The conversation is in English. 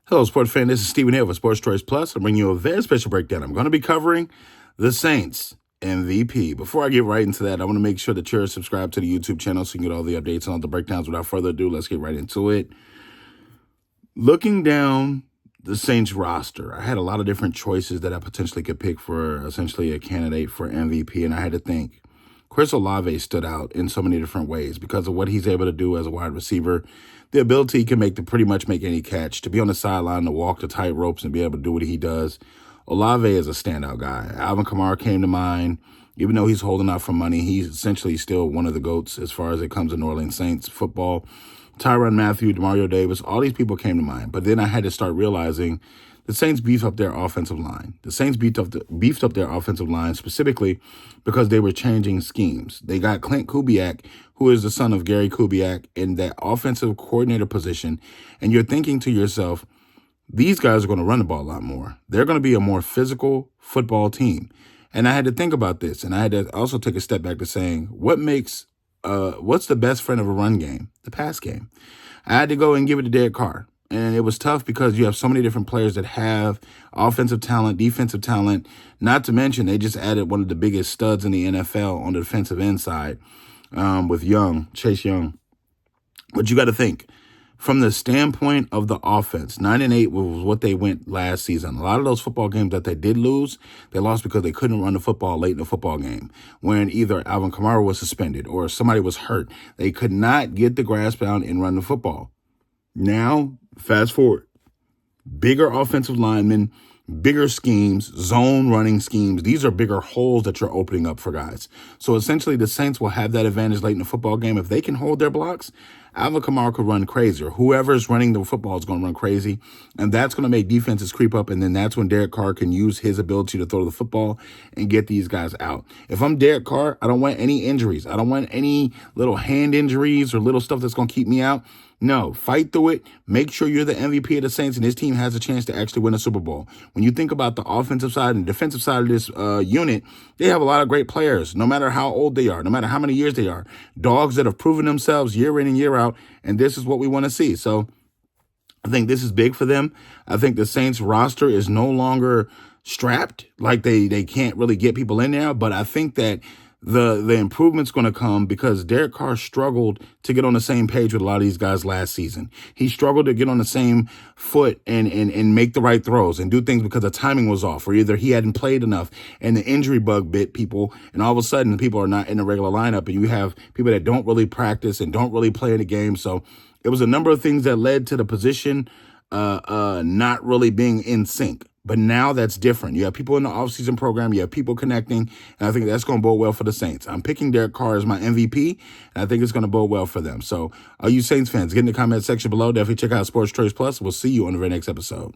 Hello, sports fan. This is Stephen here for Sports Choice Plus. I'm bringing you a very special breakdown. I'm going to be covering the Saints MVP. Before I get right into that, I want to make sure that you're subscribed to the YouTube channel so you can get all the updates and all the breakdowns. Without further ado, let's get right into it. Looking down the Saints roster, I had a lot of different choices that I potentially could pick for essentially a candidate for MVP, and I had to think. Chris Olave stood out in so many different ways because of what he's able to do as a wide receiver, the ability he can make to pretty much make any catch, to be on the sideline, to walk the tight ropes and be able to do what he does. Olave is a standout guy. Alvin Kamara came to mind. Even though he's holding out for money, he's essentially still one of the GOATs as far as it comes to New Orleans Saints football. Tyrann Mathieu, Demario Davis, all these people came to mind. But then I had to start realizing the Saints beefed up their offensive line. The Saints beefed up their offensive line specifically because they were changing schemes. They got Klint Kubiak, who is the son of Gary Kubiak, in that offensive coordinator position. And you're thinking to yourself, these guys are going to run the ball a lot more. They're going to be a more physical football team. And I had to think about this. And I had to also take a step back to saying, what's the best friend of a run game? The pass game. I had to go and give it to Derek Carr. And it was tough because you have so many different players that have offensive talent, defensive talent, not to mention they just added one of the biggest studs in the NFL on the defensive end side with Chase Young. But you got to think, from the standpoint of the offense, 9-8 was what they went last season. A lot of those football games that they did lose, they lost because they couldn't run the football late in the football game when either Alvin Kamara was suspended or somebody was hurt. They could not get the grasp down and run the football. Now, fast forward, bigger offensive linemen, bigger schemes, zone running schemes. These are bigger holes that you're opening up for guys. So essentially the Saints will have that advantage late in the football game. If they can hold their blocks, Alvin Kamara could run crazy, or whoever's running the football is going to run crazy. And that's going to make defenses creep up. And then that's when Derek Carr can use his ability to throw the football and get these guys out. If I'm Derek Carr, I don't want any injuries. I don't want any little hand injuries or little stuff that's going to keep me out. No, fight through it. Make sure you're the MVP of the Saints and this team has a chance to actually win a Super Bowl. When you think about the offensive side and defensive side of this unit, they have a lot of great players, no matter how old they are, no matter how many years they are. Dogs that have proven themselves year in and year out, and this is what we want to see. So I think this is big for them. I think the Saints roster is no longer strapped, like they can't really get people in there, but I think that the improvement's going to come because Derek Carr struggled to get on the same page with a lot of these guys last season. He struggled to get on the same foot and make the right throws and do things because the timing was off, or either he hadn't played enough and the injury bug bit people, and all of a sudden people are not in the regular lineup, and you have people that don't really practice and don't really play in the game. So it was a number of things that led to the position not really being in sync. But now that's different. You have people in the offseason program. You have people connecting. And I think that's going to bode well for the Saints. I'm picking Derek Carr as my MVP, and I think it's going to bode well for them. So, all you Saints fans, get in the comment section below. Definitely check out Sports Choice Plus. We'll see you on the very next episode.